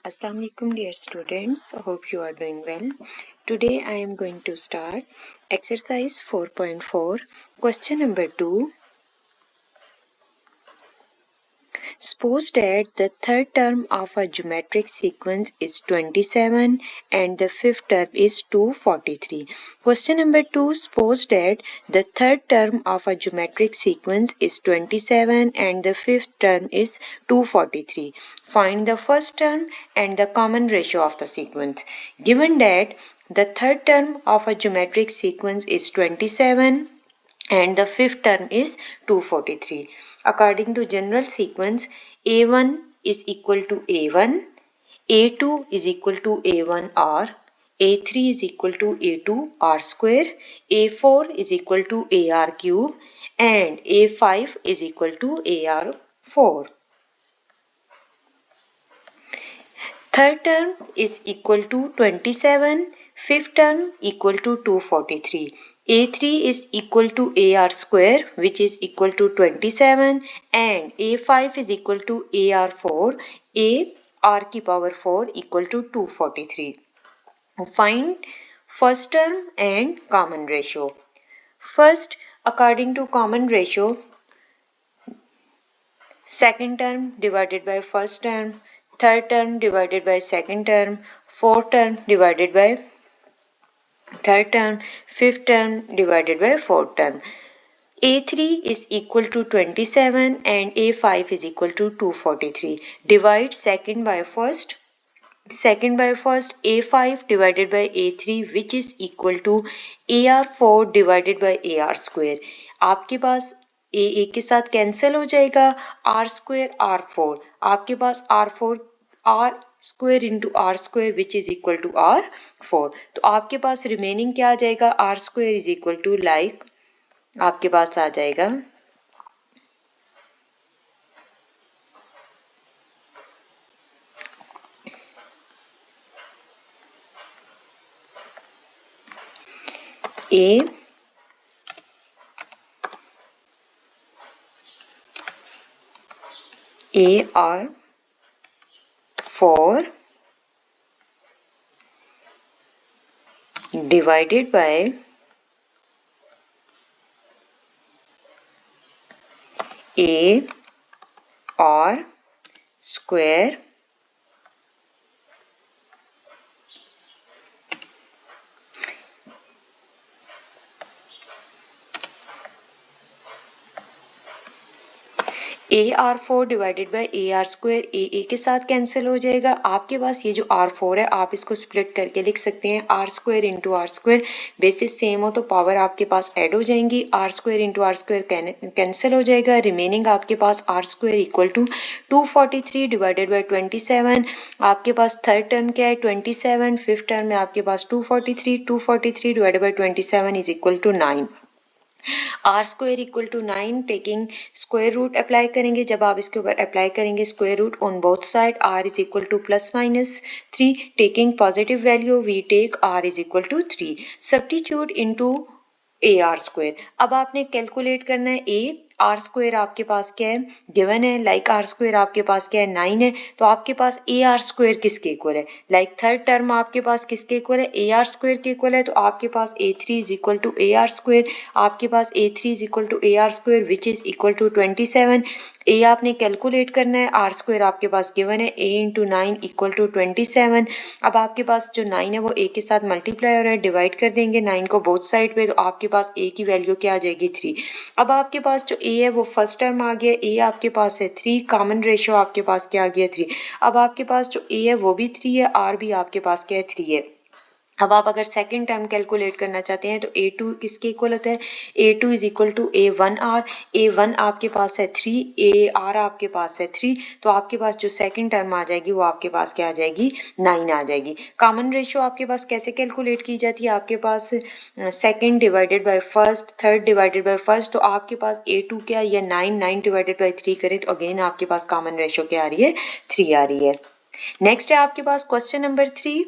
Assalamu alaikum dear students, hope you are doing well. Today I am going to start exercise 4.4 question number 2. Suppose that the third term of a geometric sequence is 27 and the fifth term is 243. Question number 2. Suppose that the third term of a geometric sequence is 27 and the fifth term is 243. Find the first term and the common ratio of the sequence. Given that the third term of a geometric sequence is 27 and the fifth term is 243. According to general sequence, A1 is equal to A1, A2 is equal to A1R, A3 is equal to A2R square, A4 is equal to AR cube, and A5 is equal to AR4. Third term is equal to 27, fifth term equal to 243. A3 is equal to AR square, which is equal to 27, and A5 is equal to AR4, AR की power 4 equal to 243. Find first term and common ratio. First, according to common ratio, second term divided by first term, third term divided by second term, fourth term divided by third term, fifth term divided by fourth term. A3 is equal to 27 and A5 is equal to 243. Divide second by first. Second by first, A5 divided by A3 which is equal to AR4 divided by AR square. आपके पास A के साथ cancel हो जाएगा, R square R4. आपके पास R4 R square into R square which is equal to R4. तो आपके पास remaining क्या आ जाएगा, R square is equal to like आपके पास आ जाएगा A AR4 divided by AR square AR4 divided by AR square A के साथ कैंसिल हो जाएगा. आपके पास ये जो R4 है आप इसको स्प्लिट करके लिख सकते हैं R square into R square. Basis same हो तो पावर आपके पास ऐड हो जाएंगी. R square into R square cancel हो जाएगा. रिमेनिंग आपके पास R square equal to 243 divided by 27. आपके पास थर्ड टर्म क्या है 27, फिफ्थ टर्म में आपके पास 243 divided by 27 is equal to 9. R square equal to 9. Taking square root apply करेंगे. जब आप इसके ऊपर अप्लाई करेंगे square root on both side, R is equal to plus minus 3. Taking positive value we take R is equal to 3. Substitute into A R square. अब आपने calculate करना है ए आर स्क्वायर आपके पास क्या है गिवन है. Like are square आपके पास क्या है 9 है. तो आपके पास ए आर स्क्वायर किसके इक्वल है. लाइक थर्ड टर्म आपके पास किसके इक्वल है ए आर स्क्वायर के इक्वल है. तो आपके पास A3 is equal to A R square. आपके पास A3 is equal to A R square which is equal to 27. ए आपने कैलकुलेट करना है. आर स्क्वायर आपके पास गिवन है ए इंटू 9 इक्वल टू 27. अब आपके पास जो 9 है वो ए के साथ मल्टीप्लाई हो रहा है. डिवाइड कर देंगे 9 को बोथ साइड पे. तो आपके पास ए की वैल्यू क्या आ जाएगी 3. अब आपके पास जो ए है वो फर्स्ट टर्म आ गया. ए आपके पास है 3. कॉमन रेशियो आपके पास क्या आ गया 3. अब आपके पास जो ए है वो भी 3 है. आर भी आपके पास क्या है 3 है. अब आप अगर सेकंड टर्म कैलकुलेट करना चाहते हैं तो A2 किसके इक्वल होता है. A2 is equal to A1R. A1 आपके पास है 3, AR आपके पास है 3. तो आपके पास जो सेकंड टर्म आ जाएगी वो आपके पास क्या आ जाएगी 9 आ जाएगी. कॉमन रेशियो आपके पास कैसे कैलकुलेट की जाती है. आपके पास second divided by first, third divided by first. तो आपके पास A2 क्या है 9 डिवाइडेड बाय 3 करें तो अगेन आपके पास कॉमन रेशियो क्या आ रही है 3 आ रही है. नेक्स्ट है आपके पास क्वेश्चन नंबर 3.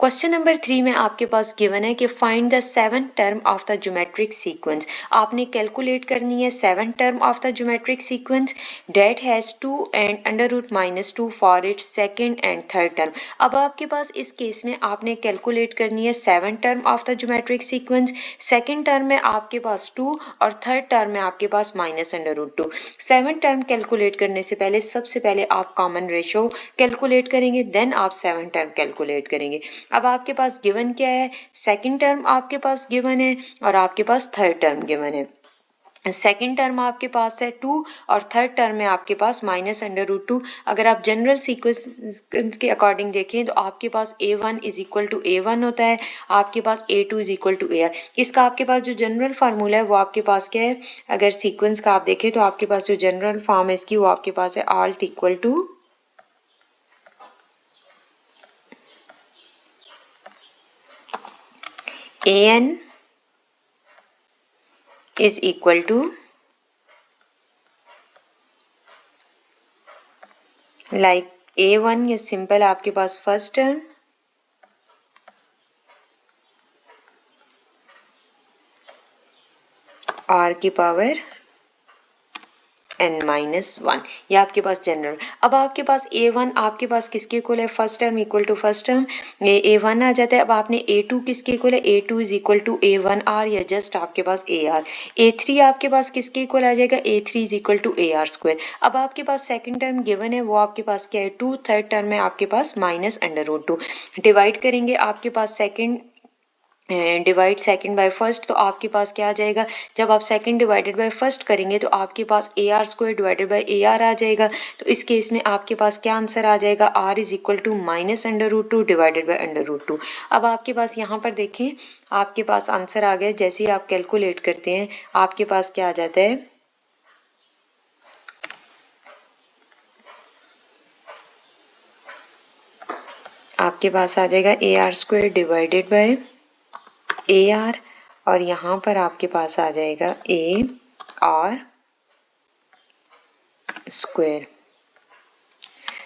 क्वेश्चन नंबर 3 में आपके पास गिवन है कि find the 7th term of the geometric sequence. आपने कैलकुलेट करनी है 7th term of the geometric sequence that has 2 and √-2 for its second and third term. अब आपके पास इस केस में आपने कैलकुलेट करनी है 7th term of the geometric sequence. Second term में आपके पास 2 और थर्ड टर्म में आपके पास -√2। 7th टर्म कैलकुलेट करने से पहले सबसे पहले आप कॉमन रेशो कैलकुलेट करेंगे, देन आप 7th टर्म कैलकुलेट करेंगे। अब आपके पास गिवन क्या है, सेकंड टर्म आपके पास गिवन है और आपके पास थर्ड टर्म गिवन है। सेकंड टर्म आपके पास है 2 और थर्ड टर्म में आपके पास -√2। अगर आप जनरल सीक्वेंस के अकॉर्डिंग देखें तो आपके पास A1 = A1 होता है, आपके पास A2 = AR। इसका आपके पास जो जनरल फार्मूला है वो आपके पास क्या है, अगर सीक्वेंस का आप देखें तो आपके पास जो जनरल फॉर्म है इसकी वो आपके पास है alt = AN is equal to like A1 ये सिंपल आपके पास फर्स्ट टर्म R की पावर n-1, ये आपके पास जनरल। अब आपके पास A1 आपके पास किसके इक्वल है, first term equal to first term, ये A1 आ जाता है। अब आपने A2 किसके इक्वल है, A2 = A1R या जस्ट आपके पास AR। A3 आपके पास किसके इक्वल आ जाएगा, A3 = AR²। अब आपके पास सेकंड टर्म गिवन है वो आपके पास क्या है 2, थर्ड टर्म में आपके पास -√2। डिवाइड करेंगे आपके पास second divide second by first, तो आपके पास क्या आ जाएगा, जब आप सेकंड डिवाइडेड बाय फर्स्ट करेंगे तो आपके पास AR² डिवाइडेड बाय AR आ जाएगा। तो इस केस में आपके पास क्या आंसर आ जाएगा, R = -√2 डिवाइडेड बाय √2। अब आपके पास यहाँ पर देखें आपके पास आंसर आ गया। जैसे ही आप कैलकुलेट करते हैं आपके पास क्या आ जाता है, आपके पास आ जाएगा AR² डिवाइडेड बाय AR और यहाँ पर आपके पास आ जाएगा AR²।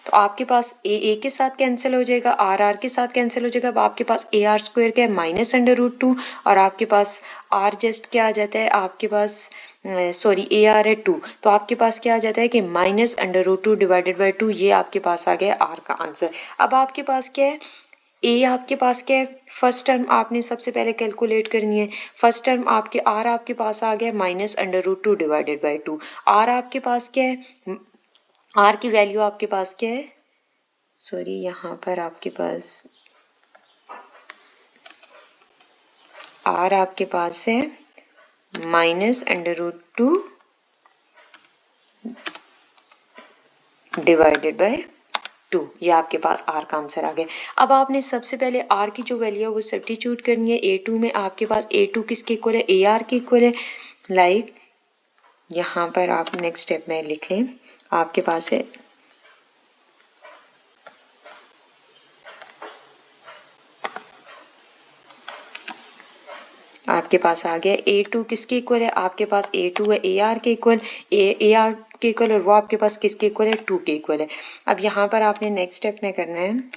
तो आपके पास A के साथ कैंसिल हो जाएगा, R के साथ कैंसिल हो जाएगा। अब आपके पास AR² क्या है -√2 और आपके पास R जस्ट क्या आ जाता है, आपके पास सॉरी AR है 2, तो आपके पास क्या आ जाता है कि -√2 डिवाइडेड बाय 2, ये आपके पास आ गया R का आंसर। अब आपके पास क्या है, ए आपके पास क्या है, फर्स्ट टर्म आपने सबसे पहले कैलकुलेट करनी है। फर्स्ट टर्म आपके आर आपके पास आ गया -√2 डिवाइडेड बाय 2। आर आपके पास क्या है, आर की वैल्यू आपके पास क्या है, सॉरी यहाँ पर आपके पास आर आपके पास है -√2 डिवाइडेड बाय 2, ये आपके पास R का आंसर आ गया। अब आपने सबसे पहले R की जो वैल्यू है वो सब्स्टिट्यूट करनी है। A2 में आपके पास A2 किसके इक्वल है, AR के इक्वल है। लाइक यहाँ पर आप नेक्स्ट स्टेप में लिख लें, आपके पास है आपके पास आ गया A2 किसके इक्वल है, आपके पास A2 है AR के इक्वल, AR के इक्वल, और वो आपके पास किसके इक्वल है, 2 के इक्वल है। अब यहाँ पर आपने नेक्स्ट स्टेप में करना है,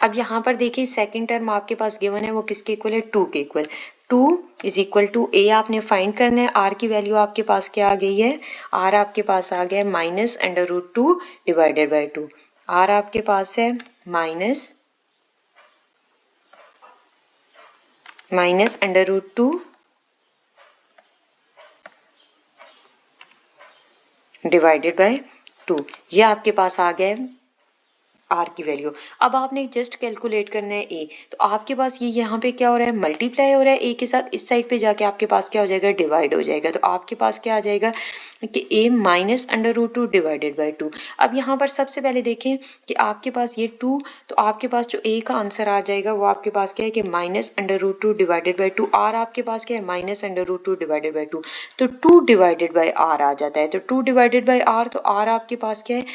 अब यहाँ पर देखिए सेकंड टर्म आपके पास गिवन है वो किसके इक्वल है, 2 के इक्वल। 2 = A आपने फाइंड करना है। R की वैल्यू आपके पास क्या आ गई है, R आपके पास आ गया -√2 डिवाइडेड बाय 2। R आपके पास है -√2 डिवाइडेड बाय 2, ये आपके पास आ गया है R की वैल्यू। अब आपने जस्ट कैलकुलेट करना है A, तो आपके पास ये यहाँ पे क्या हो रहा है, मल्टीप्लाई हो रहा है A के साथ, इस साइड पे जाके आपके पास क्या हो जाएगा, डिवाइड हो जाएगा। तो आपके पास क्या आ जाएगा कि A -√2 डिवाइडेड बाय 2। अब यहाँ पर सबसे पहले देखें कि आपके पास ये 2, तो आपके पास जो A का आंसर आ जाएगा वो आपके पास क्या है कि -√2 डिवाइडेड बाई 2। R आपके पास क्या है, -√2 डिवाइडेड बाई 2, तो 2 डिवाइडेड बाई R आ जाता है। तो 2 डिवाइडेड बाई R, तो R आपके पास क्या है,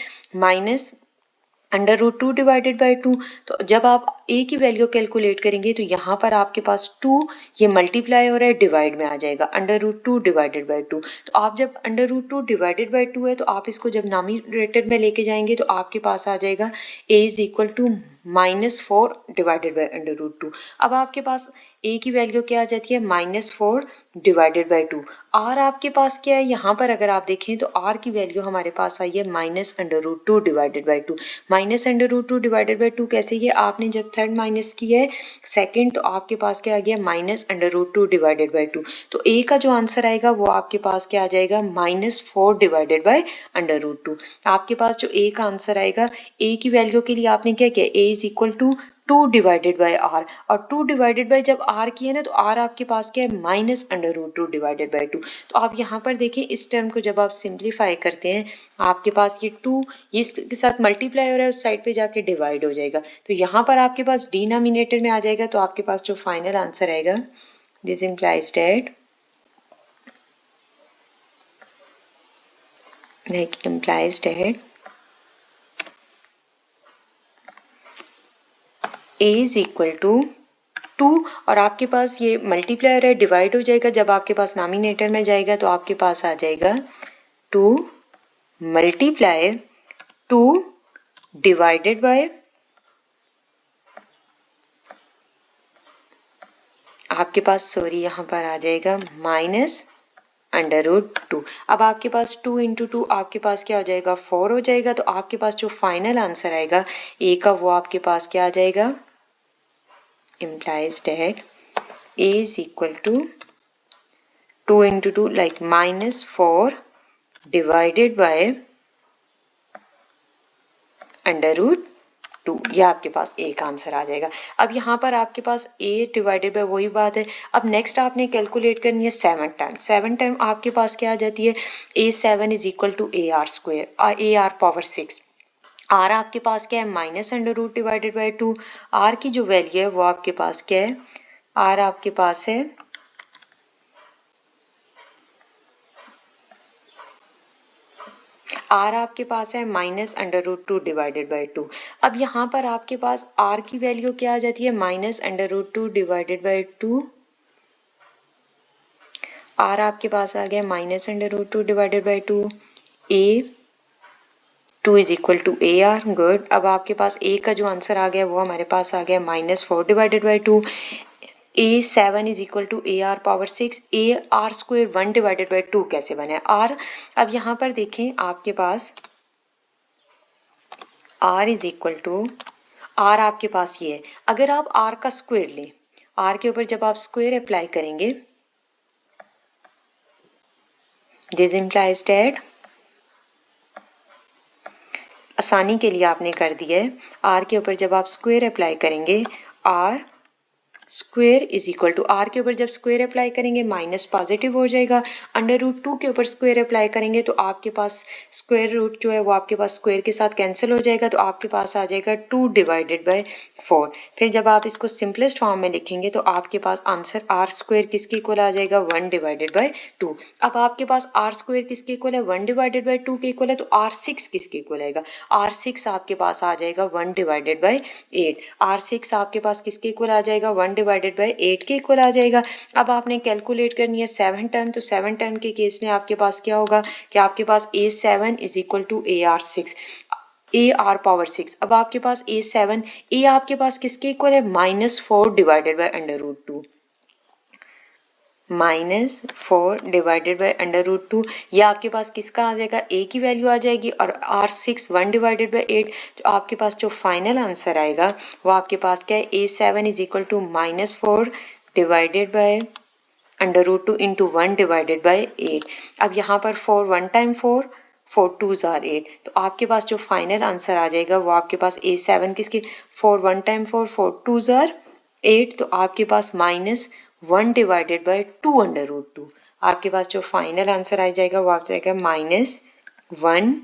√2 डिवाइडेड बाई 2, तो जब आप a की वैल्यू कैलकुलेट करेंगे तो यहाँ पर आपके पास 2 ये मल्टीप्लाई हो रहा है, डिवाइड में आ जाएगा √2 डिवाइडेड बाई 2। तो आप जब √2 डिवाइडेड बाई 2 है तो आप इसको जब नॉमिनेटर में लेके जाएंगे तो आपके पास आ जाएगा a is equal to -4 divided by √2। अब आपके पास a की वैल्यू क्या आ जाती है, -4 डिवाइडेड बाई 2। r आपके पास क्या है, यहाँ पर अगर आप देखें तो r की वैल्यू हमारे पास आई है -√2 डिवाइडेड बाई 2। -√2 डिवाइडेड बाई 2 कैसे, ये आपने जब थर्ड माइनस किया है सेकंड तो आपके पास क्या आ गया, -√2 डिवाइडेड बाई 2। तो a का जो आंसर आएगा वो आपके पास क्या आ जाएगा, -4 डिवाइडेड बाई √2। आपके पास जो a का आंसर आएगा, a की वैल्यू के लिए आपने क्या किया, a is equal to 2 divided by R, और 2 डिवाइडेड बाई जब आर किया ना तो आर आपके पास क्या है, -√2 डिवाइडेड बाई 2। तो आप यहाँ पर देखें इस टर्म को जब आप सिंप्लीफाई करते हैं आपके पास ये 2 इसके साथ मल्टीप्लाई हो रहा है, उस साइड पे जाके डिवाइड हो जाएगा, तो यहाँ पर आपके पास डिनोमिनेटर में आ जाएगा। तो आपके पास जो फाइनल आंसर आएगा, this implies that a is equal to 2, और आपके पास ये मल्टीप्लाई हो रहा है, डिवाइड हो जाएगा, जब आपके पास नॉमिनेटर में जाएगा तो आपके पास आ जाएगा 2 मल्टीप्लाई 2 डिवाइडेड बाय, आपके पास सॉरी यहाँ पर आ जाएगा -√2। अब आपके पास 2 इंटू 2 आपके पास क्या हो जाएगा, 4 हो जाएगा। तो आपके पास जो फाइनल आंसर आएगा a का वो आपके पास क्या आ जाएगा, implies that a is equal to 2 into 2 like -4 divided by √2, यह आपके पास a का आंसर आ जाएगा। अब यहाँ पर आपके पास a डिवाइडेड बाय वही बात है। अब नेक्स्ट आपने कैलकुलेट करनी है 7 टाइम। 7 टाइम आपके पास क्या आ जाती है, a7 is equal to AR² AR power 6। r आपके पास क्या है, -√2 डिवाइडेड बाई 2। r की जो वैल्यू है वो आपके पास क्या है, r आपके पास है r आपके पास है -√2 डिवाइडेड बाई 2। अब यहाँ पर आपके पास r की वैल्यू क्या आ जाती है, -√2 डिवाइडेड बाई 2। r आपके पास आ गया -√2 divided by 2। a2 is equal to AR, good. अब आपके पास a का जो आंसर आ गया वो हमारे पास आ गया -4 divided by 2। a7 is equal to AR power 6। AR² 1 divided by 2 कैसे बने r। अब यहाँ पर देखें आपके पास r is equal to r आपके पास ये है, अगर आप r का स्क्वायर लें, r के ऊपर जब आप स्क्वायर अप्लाई करेंगे, दिस इम्प्लाइज दैट, आसानी के लिए आपने कर दिया है, r के ऊपर जब आप स्क्वायर अप्लाई करेंगे, r square is equal to, R के ऊपर जब स्क्वायर अप्लाई करेंगे माइनस पॉजिटिव हो जाएगा, √2 के ऊपर स्क्वायर अप्लाई करेंगे तो आपके पास स्क्वायर रूट जो है वो आपके पास स्क्वायर के साथ कैंसिल हो जाएगा, तो आपके पास आ जाएगा 2 डिवाइडेड बाय 4। फिर जब आप इसको सिंपलेस्ट फॉर्म में लिखेंगे तो आपके पास आंसर आर स्क्वायर किसके इक्वल आ जाएगा, 1 डिवाइडेड बाय 2। अब आपके पास आर स्क्वायर किसके इक्वल है, 1 डिवाइडेड बाय 2 के इक्वल है, तो R6 किसके इक्वल आएगा, R6 आपके पास आ जाएगा 1 डिवाइडेड बाय 8। R6 आपके पास किसके इक्वल आ जाएगा, 1 डिवाइडेड बाय 8 के इक्वल आ जाएगा। अब आपने कैलकुलेट करनी है 7 टर्म, तो 7 टर्म के केस में आपके पास क्या होगा कि आपके पास A7 is equal to AR6, AR power 6। अब आपके पास A7 A आपके पास किसके इक्वल है, -4 डिवाइडेड बाय √2, -4 डिवाइडेड बाय √2, ये आपके पास किसका आ जाएगा, a की वैल्यू आ जाएगी, और R6 1 डिवाइडेड बाय 8। तो आपके पास जो फाइनल आंसर आएगा वो आपके पास क्या है, A7 is equal to -4 divided by √2 into 1 divided by 8। अब यहाँ पर 4 1 टाइम 4 2s are 8, तो आपके पास जो फाइनल आंसर आ जाएगा वो आपके पास A7 किसके, 4 1 टाइम 4 2s are 8, तो आपके पास -1 डिवाइडेड बाय 2 √2। आपके पास जो फाइनल आंसर आ जाएगा वो आ जाएगा -1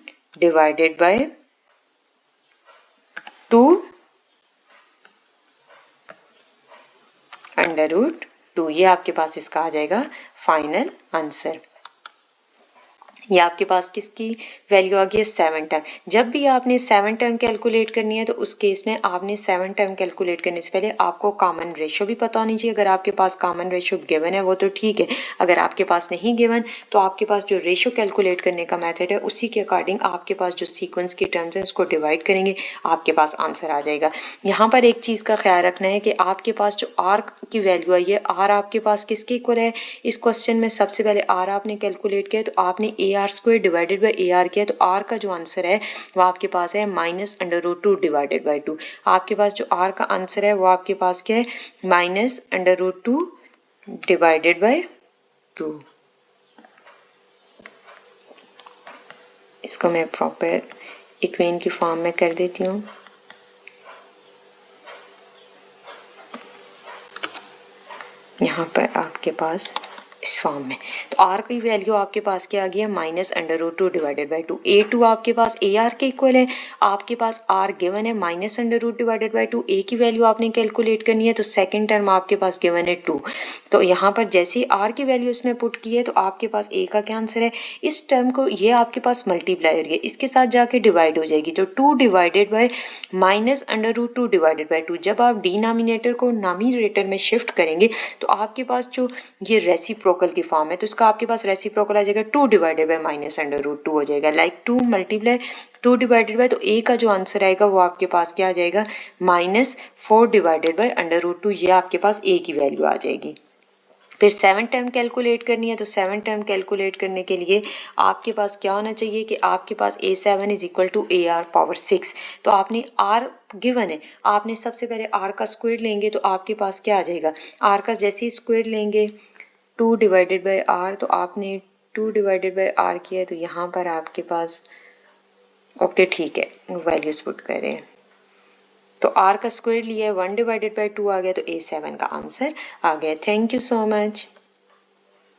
डिवाइडेड बाय 2 √2, ये आपके पास इसका आ जाएगा फाइनल आंसर। ये आपके पास किसकी वैल्यू आ गई है 7 टर्म। जब भी आपने 7 टर्म कैलकुलेट करनी है तो उस केस में आपने 7 टर्म कैलकुलेट करने से पहले आपको कॉमन रेशो भी पता होनी चाहिए। अगर आपके पास कॉमन रेशो गिवन है वो तो ठीक है, अगर आपके पास नहीं गिवन तो आपके पास जो रेशो कैलकुलेट करने का मेथड है उसी के अकॉर्डिंग आपके पास जो सीक्वेंस की टर्म्स हैं उसको डिवाइड करेंगे, आपके पास आंसर आ जाएगा। यहाँ पर एक चीज़ का ख्याल रखना है कि आपके पास जो आर की वैल्यू आई है, आर आपके पास किसके इक्वल है। इस क्वेश्चन में सबसे पहले आर आपने कैलकुलेट किया तो आपने ए R square divided by A R किया, तो आर का जो आंसर है वो आपके पास है -√2 डिवाइडेड बाई 2। आपके पास जो आर का आंसर है वो आपके पास क्या है -√2 डिवाइडेड बाई 2। इसको मैं प्रॉपर इक्वेशन की फॉर्म में कर देती हूँ। यहाँ पर आपके पास इस फॉर्म में तो आर की वैल्यू आपके पास क्या आ गई है -√2 डिवाइडेड बाई 2। A2 आपके पास ए आर के इक्वल है, आपके पास आर गिवन है -√2 डिवाइडेड बाई 2। ए की वैल्यू आपने कैलकुलेट करनी है तो सेकंड टर्म आपके पास गिवन है 2। तो यहाँ पर जैसे ही आर की वैल्यू इसमें पुट की है तो आपके पास ए का क्या आंसर है। इस टर्म को ये आपके पास मल्टीप्लाई हो रही है, इसके साथ जाके डिवाइड हो जाएगी तो 2 डिवाइडेड बाई -√2 डिवाइडेड बाई 2। जब आप डिनोमिनेटर को नॉमिनेटर में शिफ्ट करेंगे तो आपके पास जो ये रेसिप्रोकल की फॉर्म है तो इसका आपके पास रेसिप्रोकल आ जाएगा 2 डिवाइडेड बाई -√2 हो जाएगा, लाइक 2 मल्टीप्लाई 2 डिवाइडेड बाई, तो ए का जो आंसर आएगा वो आपके पास क्या आ जाएगा -4 डिवाइडेड बाई √2। ये आपके पास ए की वैल्यू आ जाएगी। फिर 7 टर्म कैलकुलेट करनी है तो 7 टर्म कैलकुलेट करने के लिए आपके पास क्या होना चाहिए कि आपके पास A7 is equal to AR power 6। तो आपने R गिवन है, आपने सबसे पहले R का स्क्वायर लेंगे तो आपके पास क्या आ जाएगा, R का जैसे ही स्क्वायर लेंगे 2 डिवाइडेड बाई R, तो आपने 2 डिवाइडेड बाई R किया है तो यहाँ पर आपके पास ओके ठीक है वैल्यूज पुट करें तो R का स्क्वायर लिया है 1 डिवाइडेड बाई 2 आ गया तो A7 का आंसर आ गया। Thank you so much.